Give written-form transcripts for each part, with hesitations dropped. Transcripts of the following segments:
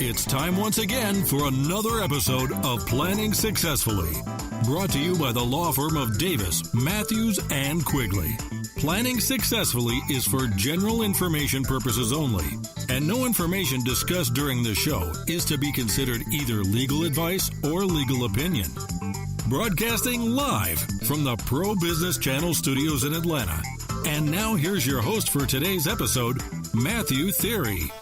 It's time once again for another episode of Planning Successfully, brought to you by the law firm of Davis, Matthews, and Quigley. Planning Successfully is for general information purposes only, and no information discussed during the show is to be considered either legal advice or legal opinion. Broadcasting live from the Pro Business Channel studios in Atlanta. And now here's your host for today's episode, Matthew Thierry.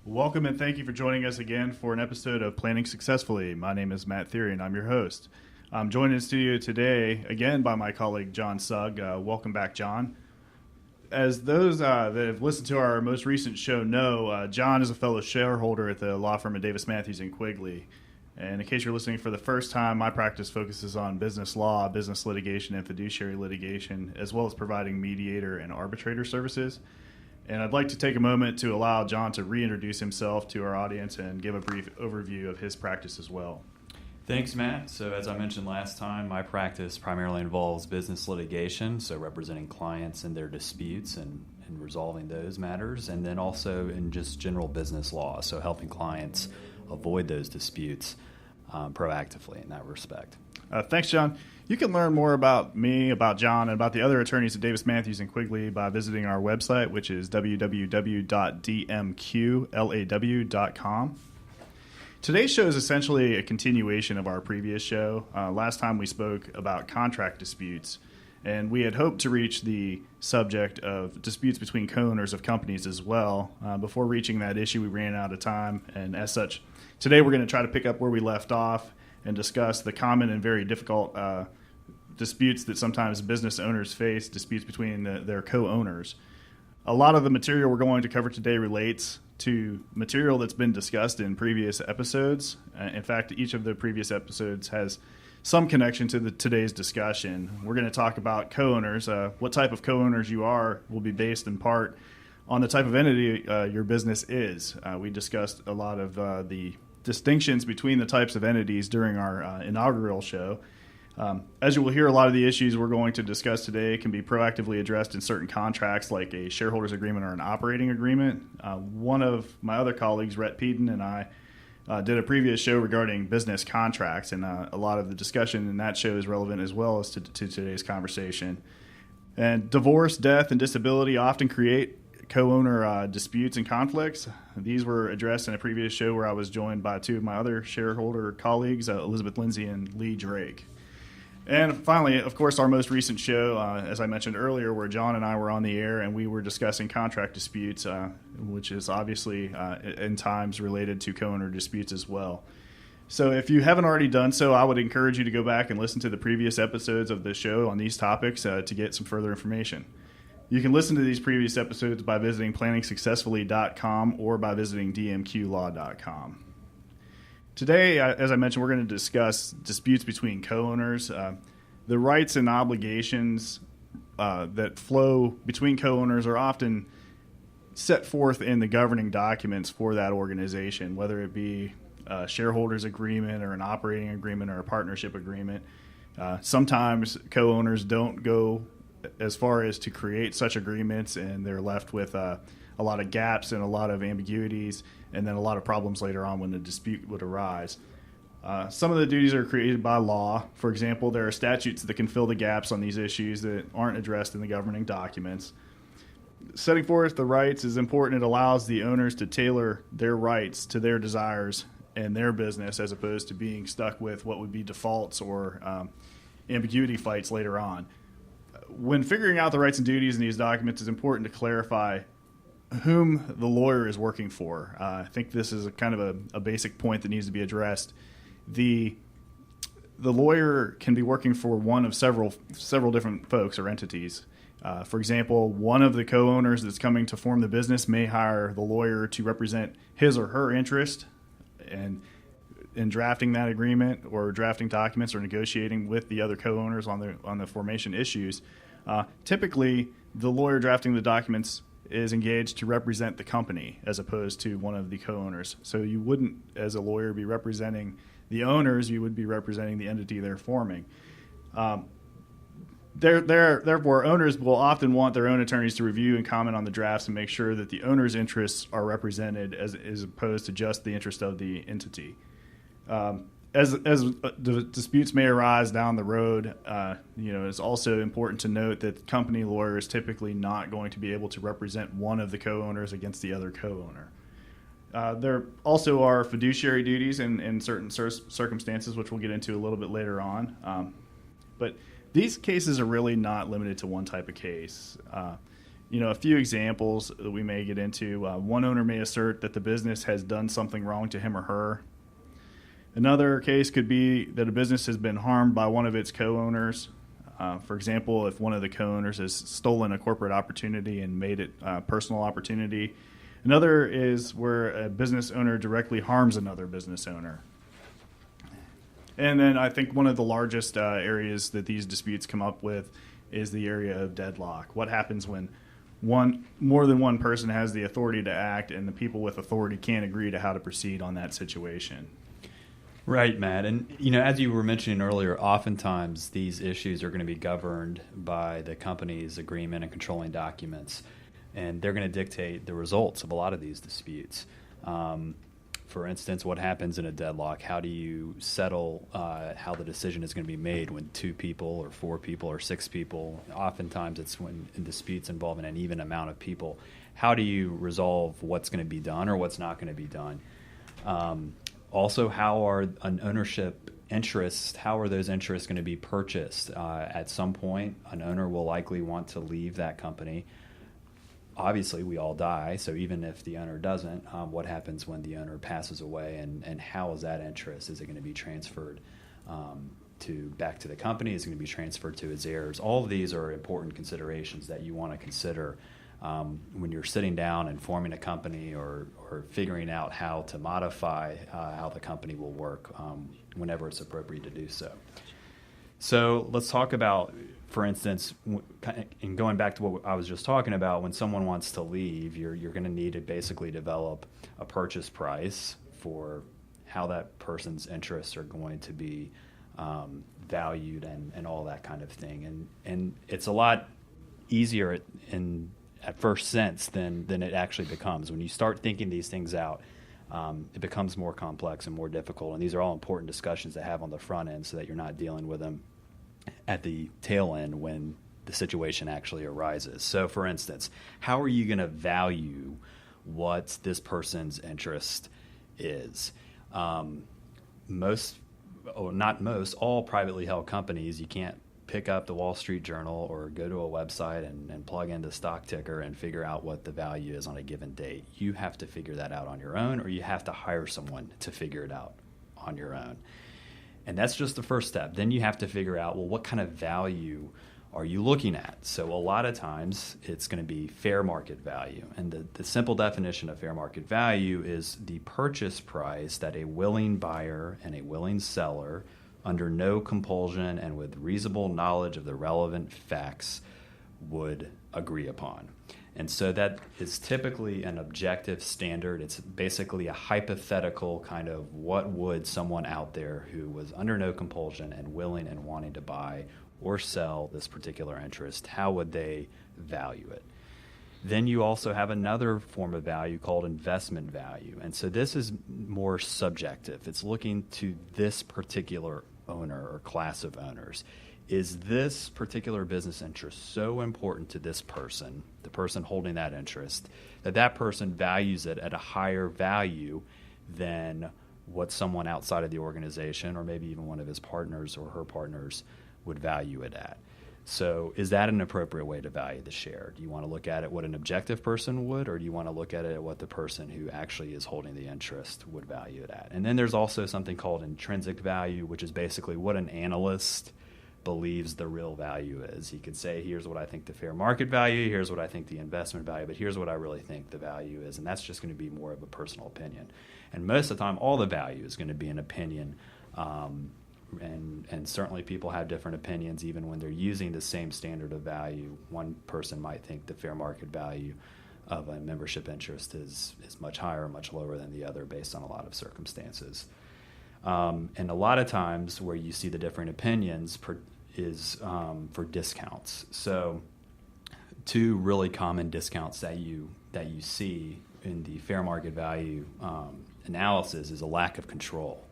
Welcome and thank you for joining us again for an episode of Planning Successfully. My name is Matt Thierry and I'm your host. I'm joined in the studio today again by my colleague John Sugg. Welcome back, John. As those that have listened to our most recent show know, John is a fellow shareholder at the law firm of Davis, Matthews, and Quigley. And in case you're listening for the first time, my practice focuses on business law, business litigation, and fiduciary litigation, as well as providing mediator and arbitrator services. And I'd like to take a moment to allow John to reintroduce himself to our audience and give a brief overview of his practice as well. Thanks, Matt. So as I mentioned last time, my practice primarily involves business litigation, so representing clients in their disputes and resolving those matters, and then also in just general business law, so helping clients avoid those disputes proactively in that respect. Thanks, John. You can learn more about me, about John, and about the other attorneys at Davis, Matthews, and Quigley by visiting our website, which is www.dmqlaw.com. Today's show is essentially a continuation of our previous show. Last time we spoke about contract disputes, and we had hoped to reach the subject of disputes between co-owners of companies as well. Before reaching that issue, we ran out of time, and as such, today we're going to try to pick up where we left off and discuss the common and very difficult disputes that sometimes business owners face, disputes between their co-owners. A lot of the material we're going to cover today relates to material that's been discussed in previous episodes. In fact, each of the previous episodes has some connection to today's discussion. We're going to talk about co-owners. What type of co-owners you are will be based in part on the type of entity your business is. We discussed a lot of the distinctions between the types of entities during our inaugural show. As you will hear, a lot of the issues we're going to discuss today can be proactively addressed in certain contracts like a shareholders agreement or an operating agreement. One of my other colleagues, Rhett Peden, and I did a previous show regarding business contracts, and a lot of the discussion in that show is relevant as well as to today's conversation. And divorce, death, and disability often create co-owner disputes and conflicts. These were addressed in a previous show where I was joined by two of my other shareholder colleagues, Elizabeth Lindsay and Lee Drake. And finally, of course, our most recent show, as I mentioned earlier, where John and I were on the air and we were discussing contract disputes, which is obviously in times related to co-owner disputes as well. So if you haven't already done so, I would encourage you to go back and listen to the previous episodes of the show on these topics to get some further information. You can listen to these previous episodes by visiting planningsuccessfully.com or by visiting dmqlaw.com. Today, as I mentioned, we're going to discuss disputes between co-owners, the rights and obligations that flow between co-owners are often set forth in the governing documents for that organization, whether it be a shareholders agreement or an operating agreement or a partnership agreement. Sometimes co-owners don't go as far as to create such agreements, and they're left with a lot of gaps and a lot of ambiguities, and then a lot of problems later on when the dispute would arise. Some of the duties are created by law. For example, there are statutes that can fill the gaps on these issues that aren't addressed in the governing documents. Setting forth the rights is important. It allows the owners to tailor their rights to their desires and their business, as opposed to being stuck with what would be defaults or ambiguity fights later on. When figuring out the rights and duties in these documents, it's important to clarify whom the lawyer is working for. I think this is kind of a basic point that needs to be addressed. The lawyer can be working for one of several different folks or entities. For example, one of the co-owners that's coming to form the business may hire the lawyer to represent his or her interest and in drafting that agreement or drafting documents or negotiating with the other co-owners on the formation issues. Typically, the lawyer drafting the documents is engaged to represent the company as opposed to one of the co-owners. So you wouldn't, as a lawyer, be representing the owners. You would be representing the entity they're forming. Therefore, owners will often want their own attorneys to review and comment on the drafts and make sure that the owner's interests are represented as opposed to just the interest of the entity. As the disputes may arise down the road, it's also important to note that company lawyer is typically not going to be able to represent one of the co-owners against the other co-owner. There also are fiduciary duties in certain circumstances, which we'll get into a little bit later on. But these cases are really not limited to one type of case. A few examples that we may get into. One owner may assert that the business has done something wrong to him or her. Another case could be that a business has been harmed by one of its co-owners. For example, if one of the co-owners has stolen a corporate opportunity and made it a personal opportunity. Another is where a business owner directly harms another business owner. And then I think one of the largest areas that these disputes come up with is the area of deadlock. What happens when more than one person has the authority to act and the people with authority can't agree to how to proceed on that situation? Right, Matt. And, as you were mentioning earlier, oftentimes these issues are going to be governed by the company's agreement and controlling documents, and they're going to dictate the results of a lot of these disputes. For instance, what happens in a deadlock? How do you settle how the decision is going to be made when 2 people or 4 people or 6 people? Oftentimes it's when in disputes involving an even amount of people. How do you resolve what's going to be done or what's not going to be done? Also, how are an ownership interests, how are those interests going to be purchased? At some point, an owner will likely want to leave that company. Obviously, we all die, so even if the owner doesn't, what happens when the owner passes away, and how is that interest? Is it going to be transferred back to the company? Is it going to be transferred to its heirs? All of these are important considerations that you want to consider when you're sitting down and forming a company or figuring out how to modify how the company will work whenever it's appropriate to do so. So let's talk about, for instance, and going back to what I was just talking about, when someone wants to leave, you're going to need to basically develop a purchase price for how that person's interests are going to be valued and all that kind of thing. And it's a lot easier at first sense than it actually becomes. When you start thinking these things out, it becomes more complex and more difficult. And these are all important discussions to have on the front end so that you're not dealing with them at the tail end when the situation actually arises. So, for instance, how are you going to value what this person's interest is? All privately held companies, you can't pick up the Wall Street Journal or go to a website and plug in the stock ticker and figure out what the value is on a given date. You have to figure that out on your own, or you have to hire someone to figure it out on your own. And that's just the first step. Then you have to figure out, well, what kind of value are you looking at? So a lot of times it's going to be fair market value. And the simple definition of fair market value is the purchase price that a willing buyer and a willing seller, under no compulsion and with reasonable knowledge of the relevant facts, would agree upon. And so that is typically an objective standard. It's basically a hypothetical kind of what would someone out there who was under no compulsion and willing and wanting to buy or sell this particular interest, how would they value it? Then you also have another form of value called investment value. And so this is more subjective. It's looking to this particular owner or class of owners. Is this particular business interest so important to this person, the person holding that interest, that person values it at a higher value than what someone outside of the organization or maybe even one of his partners or her partners would value it at? So is that an appropriate way to value the share? Do you want to look at it what an objective person would, or do you want to look at it at what the person who actually is holding the interest would value it at? And then there's also something called intrinsic value, which is basically what an analyst believes the real value is. He could say, here's what I think the fair market value, here's what I think the investment value, but here's what I really think the value is. And that's just going to be more of a personal opinion. And most of the time, all the value is going to be an opinion. And certainly people have different opinions even when they're using the same standard of value. One person might think the fair market value of a membership interest is much higher or much lower than the other based on a lot of circumstances. And a lot of times where you see the different opinions is for discounts. So two really common discounts that you see in the fair market value analysis is a lack of control.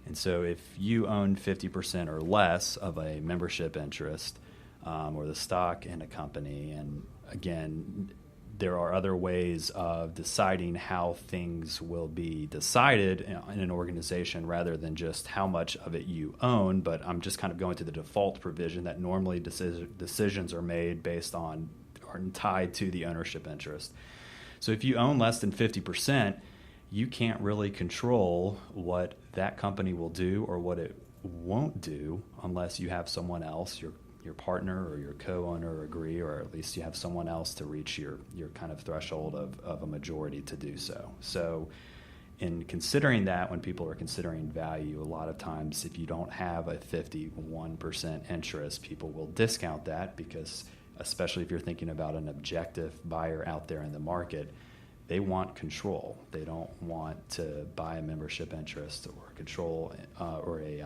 And so if you own 50% or less of a membership interest or the stock in a company, and again, there are other ways of deciding how things will be decided in an organization rather than just how much of it you own, but I'm just kind of going to the default provision that normally decisions are made based on or tied to the ownership interest. So if you own less than 50%, you can't really control what that company will do or what it won't do unless you have someone else, your partner or your co-owner agree, or at least you have someone else to reach your kind of threshold of a majority to do so. So in considering that, when people are considering value, a lot of times if you don't have a 51% interest, people will discount that because, especially if you're thinking about an objective buyer out there in the market, they want control. They don't want to buy a membership interest or control or a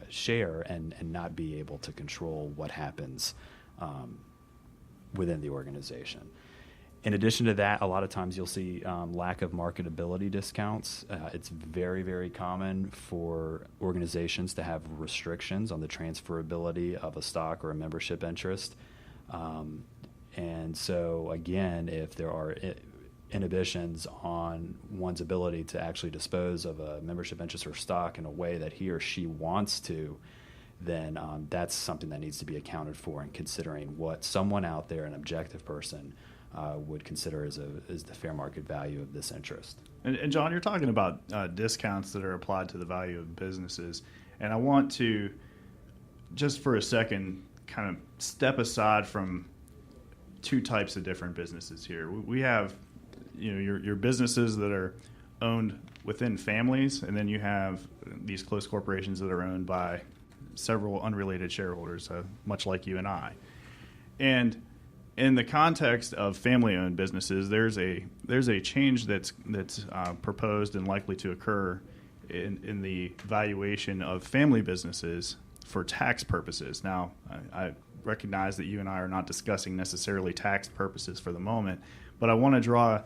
share and not be able to control what happens within the organization. In addition to that, a lot of times you'll see lack of marketability discounts. It's very, very common for organizations to have restrictions on the transferability of a stock or a membership interest. And so, again, if there are inhibitions on one's ability to actually dispose of a membership interest or stock in a way that he or she wants to, then that's something that needs to be accounted for in considering what someone out there, an objective person, would consider as the fair market value of this interest. And John, you're talking about discounts that are applied to the value of businesses. And I want to, just for a second, kind of step aside from two types of different businesses here. We have, your businesses that are owned within families, and then you have these close corporations that are owned by several unrelated shareholders, much like you and I. And in the context of family-owned businesses, there's a change that's proposed and likely to occur in the valuation of family businesses for tax purposes. Now, I recognize that you and I are not discussing necessarily tax purposes for the moment, but I want to draw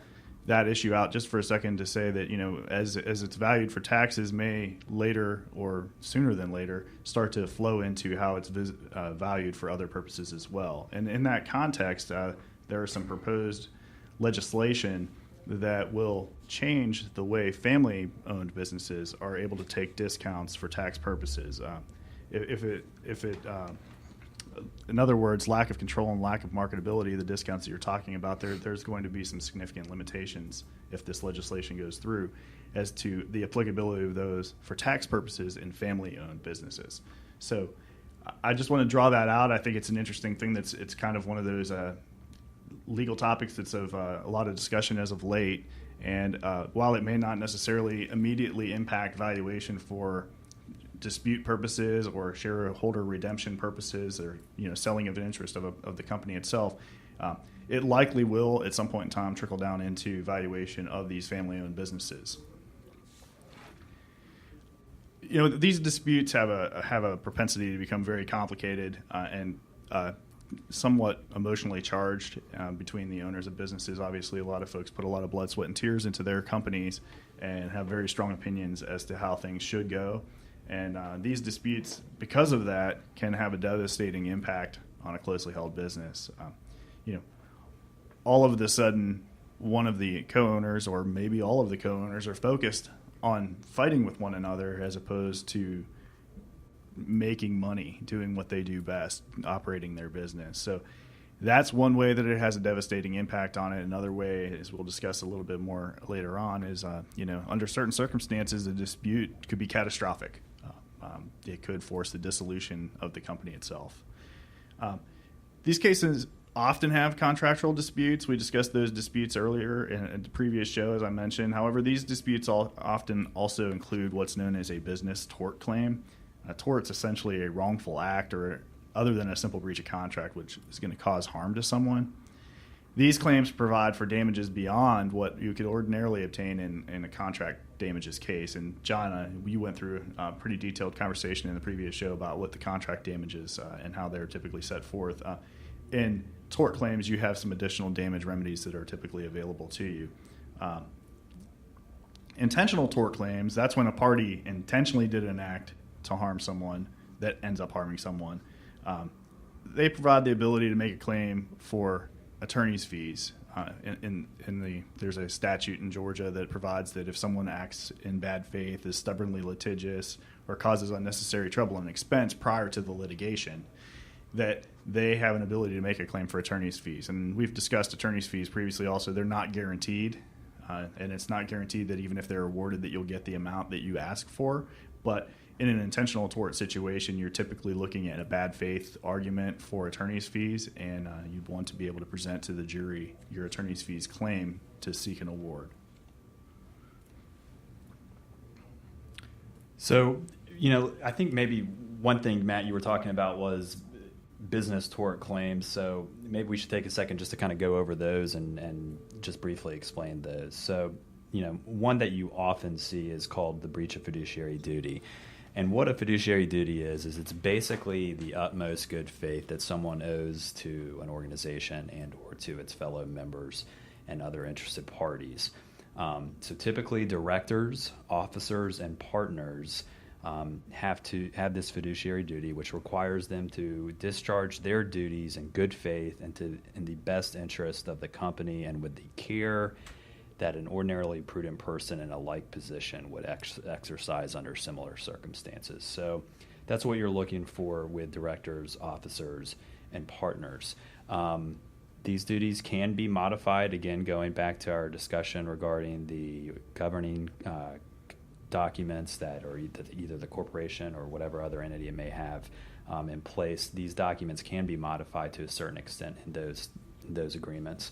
that issue out just for a second to say that, as it's valued for taxes, may later or sooner than later start to flow into how it's valued for other purposes as well. And in that context, there are some proposed legislation that will change the way family-owned businesses are able to take discounts for tax purposes. In other words, lack of control and lack of marketability, the discounts that you're talking about, there's going to be some significant limitations if this legislation goes through as to the applicability of those for tax purposes in family-owned businesses. So I just want to draw that out. I think it's an interesting thing. It's kind of one of those legal topics that's of a lot of discussion as of late. And while it may not necessarily immediately impact valuation for dispute purposes or shareholder redemption purposes, or selling of an interest of the company itself, it likely will at some point in time trickle down into valuation of these family-owned businesses. These disputes have a propensity to become very complicated and somewhat emotionally charged between the owners of businesses. Obviously, a lot of folks put a lot of blood, sweat, and tears into their companies and have very strong opinions as to how things should go. And these disputes, because of that, can have a devastating impact on a closely held business. All of a sudden, one of the co-owners, or maybe all of the co-owners, are focused on fighting with one another as opposed to making money, doing what they do best, operating their business. So that's one way that it has a devastating impact on it. Another way, as we'll discuss a little bit more later on, is under certain circumstances, a dispute could be catastrophic. It could force the dissolution of the company itself. These cases often have contractual disputes. We discussed those disputes earlier in the previous show, as I mentioned. However, these disputes often also include what's known as a business tort claim. A tort's essentially a wrongful act, or other than a simple breach of contract, which is going to cause harm to someone. These claims provide for damages beyond what you could ordinarily obtain in a contract damages case. And John, you went through a pretty detailed conversation in the previous show about what the contract damages and how they're typically set forth. In tort claims, you have some additional damage remedies that are typically available to you. Intentional tort claims, that's when a party intentionally did an act to harm someone that ends up harming someone. They provide the ability to make a claim for attorney's fees. There's a statute in Georgia that provides that if someone acts in bad faith, is stubbornly litigious, or causes unnecessary trouble and expense prior to the litigation, that they have an ability to make a claim for attorney's fees. And we've discussed attorney's fees previously also. They're not guaranteed, and it's not guaranteed that even if they're awarded that you'll get the amount that you ask for. But in an intentional tort situation, you're typically looking at a bad faith argument for attorney's fees, and you'd want to be able to present to the jury your attorney's fees claim to seek an award. So, I think maybe one thing, Matt, you were talking about was business tort claims. So maybe we should take a second just to kind of go over those and just briefly explain those. So, one that you often see is called the breach of fiduciary duty. And what a fiduciary duty is it's basically the utmost good faith that someone owes to an organization and or to its fellow members and other interested parties. So typically directors, officers, and partners have to have this fiduciary duty, which requires them to discharge their duties in good faith and in the best interest of the company and with the care that an ordinarily prudent person in a like position would exercise under similar circumstances. So that's what you're looking for with directors, officers, and partners. These duties can be modified, again, going back to our discussion regarding the governing documents that are either the corporation or whatever other entity it may have in place. These documents can be modified to a certain extent in those agreements.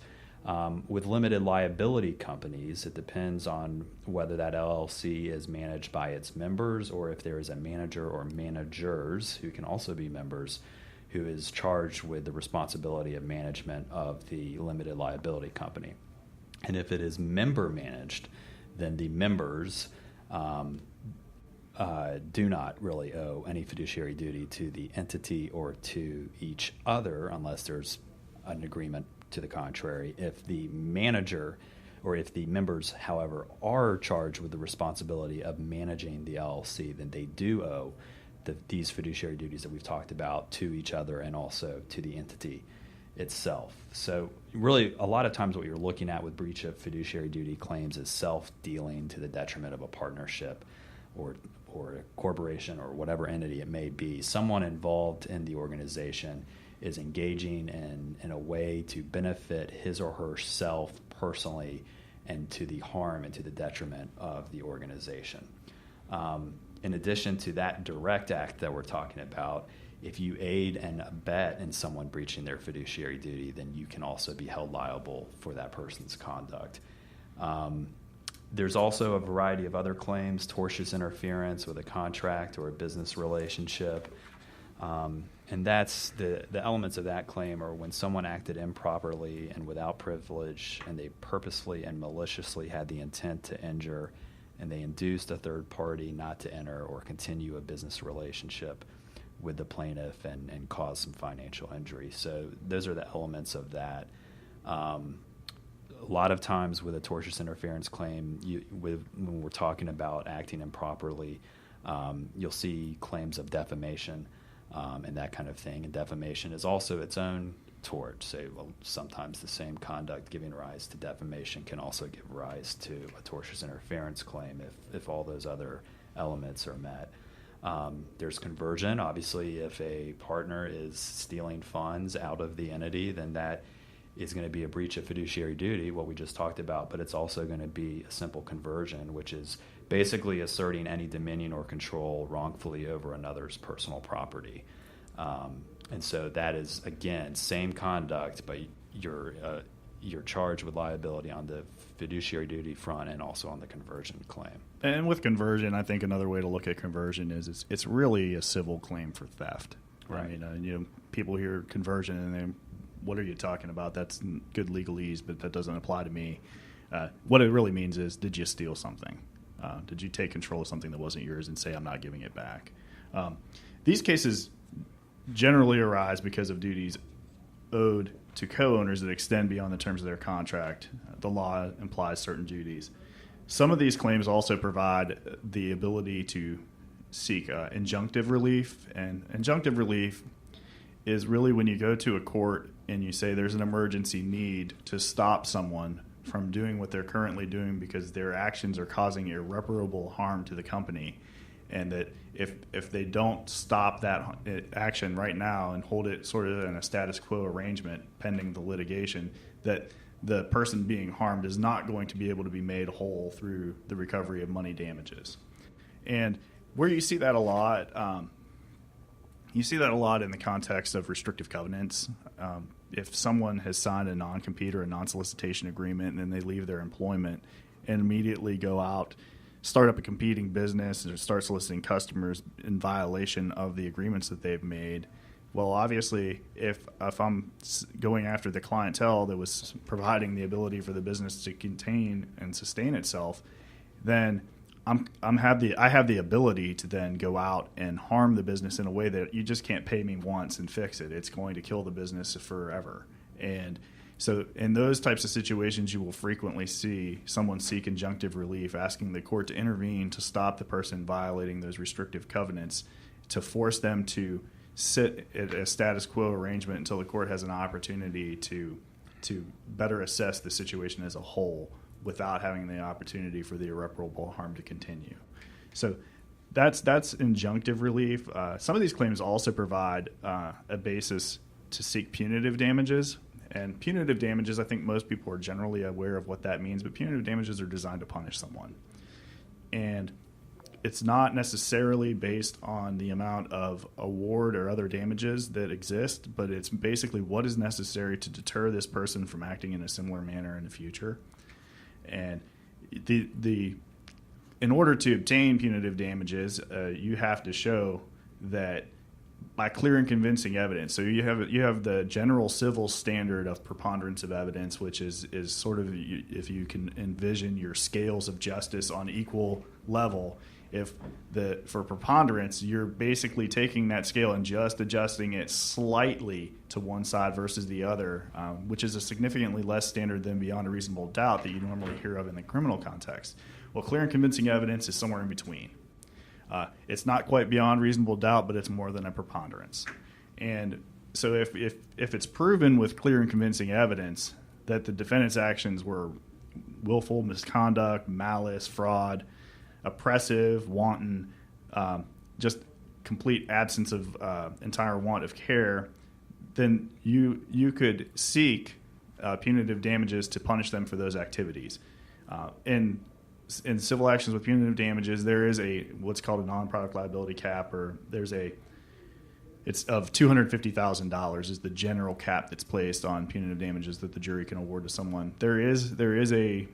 With limited liability companies, it depends on whether that LLC is managed by its members or if there is a manager or managers who can also be members who is charged with the responsibility of management of the limited liability company. And if it is member managed, then the members do not really owe any fiduciary duty to the entity or to each other unless there's an agreement to the contrary. If the manager or if the members, however, are charged with the responsibility of managing the LLC, then they do owe these fiduciary duties that we've talked about to each other and also to the entity itself. So really, a lot of times what you're looking at with breach of fiduciary duty claims is self-dealing to the detriment of a partnership or a corporation or whatever entity it may be. Someone involved in the organization is engaging in a way to benefit his or herself personally and to the harm and to the detriment of the organization. In addition to that direct act that we're talking about, if you aid and abet in someone breaching their fiduciary duty, then you can also be held liable for that person's conduct. There's also a variety of other claims, tortious interference with a contract or a business relationship. And that's the elements of that claim are when someone acted improperly and without privilege, and they purposefully and maliciously had the intent to injure, and they induced a third party not to enter or continue a business relationship with the plaintiff and cause some financial injury. So those are the elements of that. A lot of times with a tortious interference claim, when we're talking about acting improperly, you'll see claims of defamation and that kind of thing. And defamation is also its own tort. So sometimes the same conduct giving rise to defamation can also give rise to a tortious interference claim if all those other elements are met. There's conversion. Obviously, if a partner is stealing funds out of the entity, then that is going to be a breach of fiduciary duty, what we just talked about, but it's also going to be a simple conversion, which is basically asserting any dominion or control wrongfully over another's personal property. And so that is, again, same conduct, but you're charged with liability on the fiduciary duty front and also on the conversion claim. And with conversion, I think another way to look at conversion is it's really a civil claim for theft. Right. I mean, people hear conversion and what are you talking about? That's good legalese, but that doesn't apply to me. What it really means is, did you steal something? Did you take control of something that wasn't yours and say, I'm not giving it back? These cases generally arise because of duties owed to co-owners that extend beyond the terms of their contract. The law implies certain duties. Some of these claims also provide the ability to seek injunctive relief, and injunctive relief is really when you go to a court and you say there's an emergency need to stop someone from doing what they're currently doing because their actions are causing irreparable harm to the company, and that if they don't stop that action right now and hold it sort of in a status quo arrangement pending the litigation, that the person being harmed is not going to be able to be made whole through the recovery of money damages. And where you see that a lot, you see that a lot in the context of restrictive covenants. If someone has signed a non-compete or a non-solicitation agreement and then they leave their employment and immediately go out, start up a competing business and start soliciting customers in violation of the agreements that they've made, well, obviously, if I'm going after the clientele that was providing the ability for the business to contain and sustain itself, then I have the ability to then go out and harm the business in a way that you just can't pay me once and fix it. It's going to kill the business forever. And so in those types of situations, you will frequently see someone seek injunctive relief, asking the court to intervene to stop the person violating those restrictive covenants, to force them to sit at a status quo arrangement until the court has an opportunity to better assess the situation as a whole, without having the opportunity for the irreparable harm to continue. So that's injunctive relief. Some of these claims also provide a basis to seek punitive damages. And punitive damages, I think most people are generally aware of what that means, but punitive damages are designed to punish someone. And it's not necessarily based on the amount of award or other damages that exist, but it's basically what is necessary to deter this person from acting in a similar manner in the future. And in order to obtain punitive damages, you have to show that by clear and convincing evidence. So you have the general civil standard of preponderance of evidence, which is sort of, if you can envision your scales of justice on equal level. For preponderance, you're basically taking that scale and just adjusting it slightly to one side versus the other, which is a significantly less standard than beyond a reasonable doubt that you normally hear of in the criminal context. Well, clear and convincing evidence is somewhere in between. It's not quite beyond reasonable doubt, but it's more than a preponderance. And so if it's proven with clear and convincing evidence that the defendant's actions were willful misconduct, malice, fraud, oppressive, wanton, just complete absence of entire want of care, then you could seek punitive damages to punish them for those activities. In civil actions with punitive damages, there is what's called a non-product liability cap, or it's of $250,000 is the general cap that's placed on punitive damages that the jury can award to someone. There is a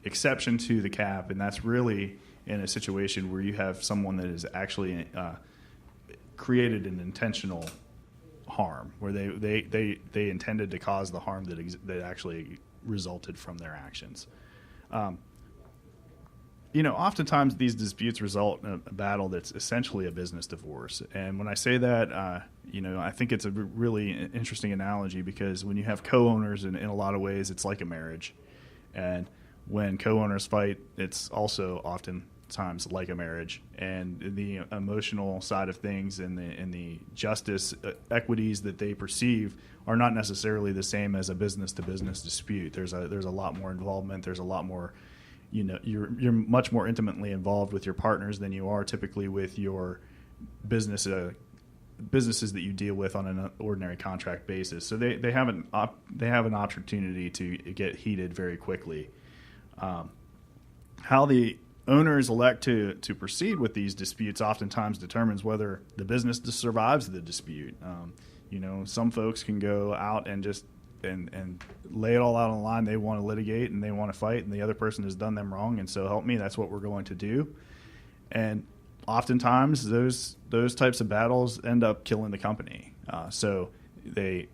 exception to the cap, and that's really in a situation where you have someone that has actually created an intentional harm, where they intended to cause the harm that actually resulted from their actions. Oftentimes these disputes result in a battle that's essentially a business divorce. And when I say that, I think it's a really interesting analogy, because when you have co-owners, in a lot of ways, it's like a marriage. And when co-owners fight, it's also oftentimes like a marriage. And the emotional side of things and the justice equities that they perceive are not necessarily the same as a business-to-business dispute. There's a lot more involvement. There's a lot more. You're much more intimately involved with your partners than you are typically with your businesses that you deal with on an ordinary contract basis. So they have an opportunity to get heated very quickly. How the owners elect to proceed with these disputes oftentimes determines whether the business survives the dispute. Some folks can go out and just and lay it all out on the line. They want to litigate and they want to fight, and the other person has done them wrong, and so help me, that's what we're going to do. And oftentimes those types of battles end up killing the company. So they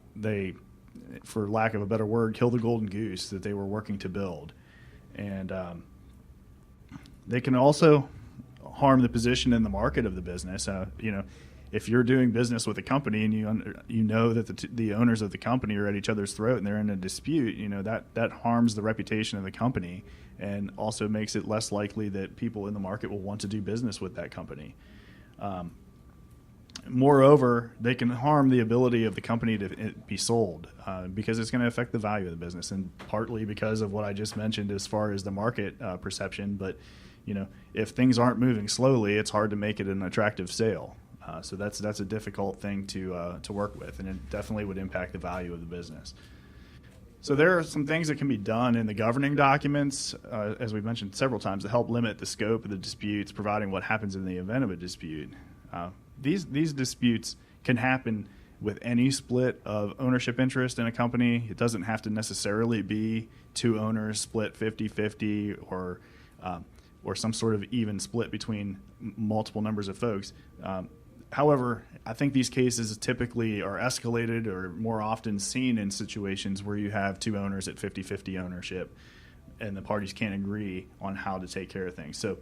for lack of a better word, kill the golden goose that they were working to build. And they can also harm the position in the market of the business. If you're doing business with a company and you know that the owners of the company are at each other's throat and they're in a dispute, that harms the reputation of the company and also makes it less likely that people in the market will want to do business with that company. Moreover, they can harm the ability of the company to be sold because it's going to affect the value of the business, and partly because of what I just mentioned as far as the market perception. But if things aren't moving slowly, it's hard to make it an attractive sale. So that's a difficult thing to work with, and it definitely would impact the value of the business. So there are some things that can be done in the governing documents, as we've mentioned several times, to help limit the scope of the disputes, providing what happens in the event of a dispute. These disputes can happen with any split of ownership interest in a company. It doesn't have to necessarily be two owners split 50-50 or some sort of even split between multiple numbers of folks. However, I think these cases typically are escalated or more often seen in situations where you have two owners at 50-50 ownership and the parties can't agree on how to take care of things. So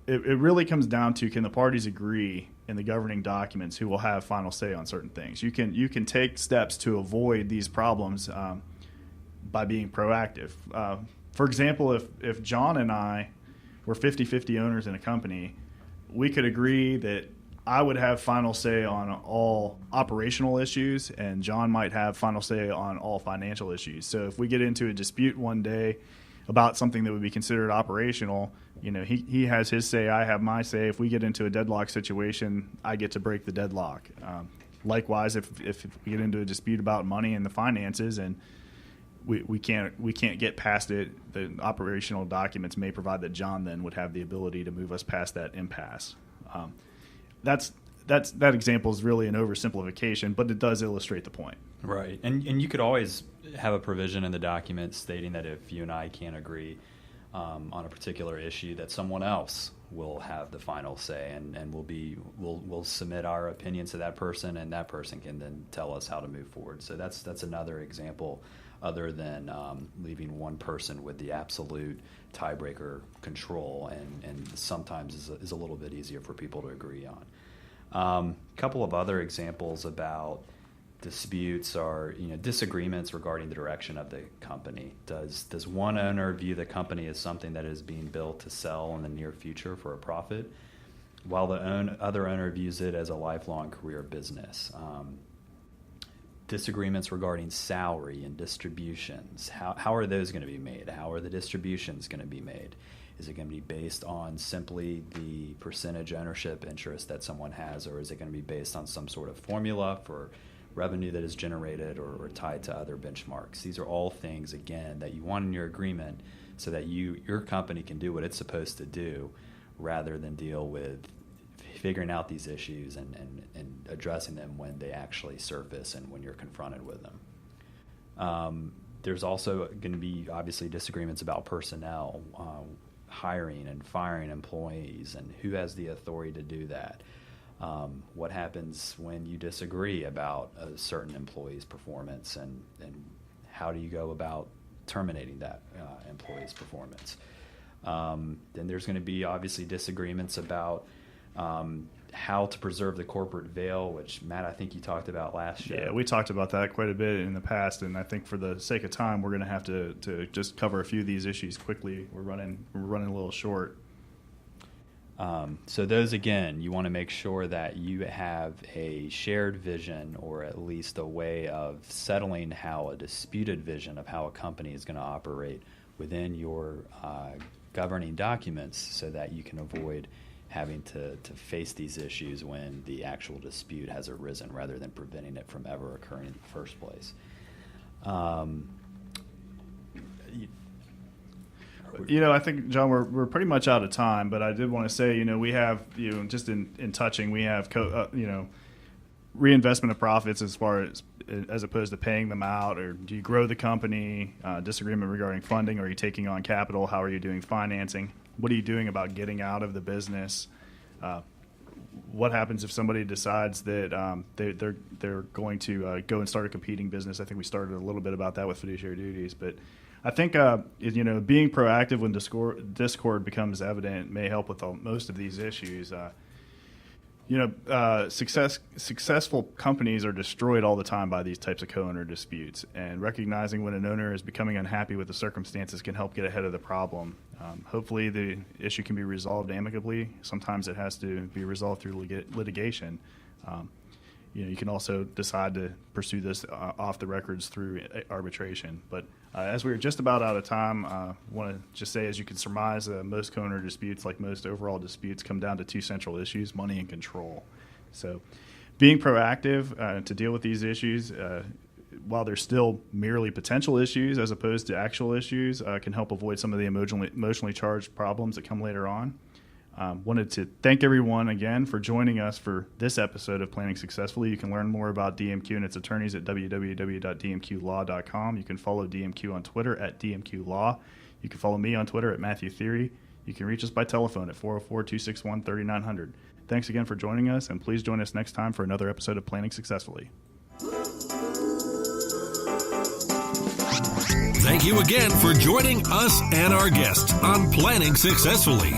it really comes down to, can the parties agree in the governing documents who will have final say on certain things? You can take steps to avoid these problems by being proactive. For example, if John and I were 50-50 owners in a company, we could agree that I would have final say on all operational issues, and John might have final say on all financial issues. So if we get into a dispute one day about something that would be considered operational, he has his say, I have my say. If we get into a deadlock situation, I get to break the deadlock. Likewise, if we get into a dispute about money and the finances, and we can't get past it, the operational documents may provide that John then would have the ability to move us past that impasse. That example is really an oversimplification, but it does illustrate the point. Right, and you could always have a provision in the document stating that if you and I can't agree on a particular issue, that someone else will have the final say, and we'll submit our opinions to that person, and that person can then tell us how to move forward. So that's another example, other than leaving one person with the absolute tiebreaker control, and sometimes is a little bit easier for people to agree on. A couple of other examples about disputes are disagreements regarding the direction of the company. Does one owner view the company as something that is being built to sell in the near future for a profit, while the other owner views it as a lifelong career business? Disagreements regarding salary and distributions. How are those going to be made? How are the distributions going to be made? Is it going to be based on simply the percentage ownership interest that someone has, or is it going to be based on some sort of formula for revenue that is generated or tied to other benchmarks? These are all things, again, that you want in your agreement so that your company can do what it's supposed to do, rather than deal with figuring out these issues and addressing them when they actually surface and when you're confronted with them. There's also going to be obviously disagreements about personnel, hiring and firing employees, and who has the authority to do that. What happens when you disagree about a certain employee's performance, and how do you go about terminating that employee's performance? Then there's going to be obviously disagreements about how to preserve the corporate veil, which, Matt, I think you talked about last show. Yeah, we talked about that quite a bit in the past, and I think for the sake of time, we're going to have to just cover a few of these issues quickly. We're running a little short. So those, again, you want to make sure that you have a shared vision, or at least a way of settling how a disputed vision of how a company is going to operate within your governing documents, so that you can avoid having to face these issues when the actual dispute has arisen, rather than preventing it from ever occurring in the first place. I think, John, we're pretty much out of time, but I did want to say, we have, just in touching, we have, reinvestment of profits as opposed to paying them out, or do you grow the company, disagreement regarding funding, are you taking on capital, how are you doing financing, what are you doing about getting out of the business, what happens if somebody decides that they're going to go and start a competing business? I think we started a little bit about that with fiduciary duties, but I think being proactive when discord becomes evident may help with most of these issues. Successful companies are destroyed all the time by these types of co-owner disputes, and recognizing when an owner is becoming unhappy with the circumstances can help get ahead of the problem. Hopefully the issue can be resolved amicably. Sometimes it has to be resolved through litigation. You can also decide to pursue this off the records through arbitration. But as we're just about out of time, I want to just say, as you can surmise, most co-owner disputes, like most overall disputes, come down to two central issues: money and control. So being proactive to deal with these issues, while they're still merely potential issues as opposed to actual issues, can help avoid some of the emotionally charged problems that come later on. Wanted to thank everyone again for joining us for this episode of Planning Successfully. You can learn more about DMQ and its attorneys at www.dmqlaw.com. You can follow DMQ on Twitter at DMQLaw. You can follow me on Twitter at Matthew Theory. You can reach us by telephone at 404-261-3900. Thanks again for joining us, and please join us next time for another episode of Planning Successfully. Thank you again for joining us and our guests on Planning Successfully.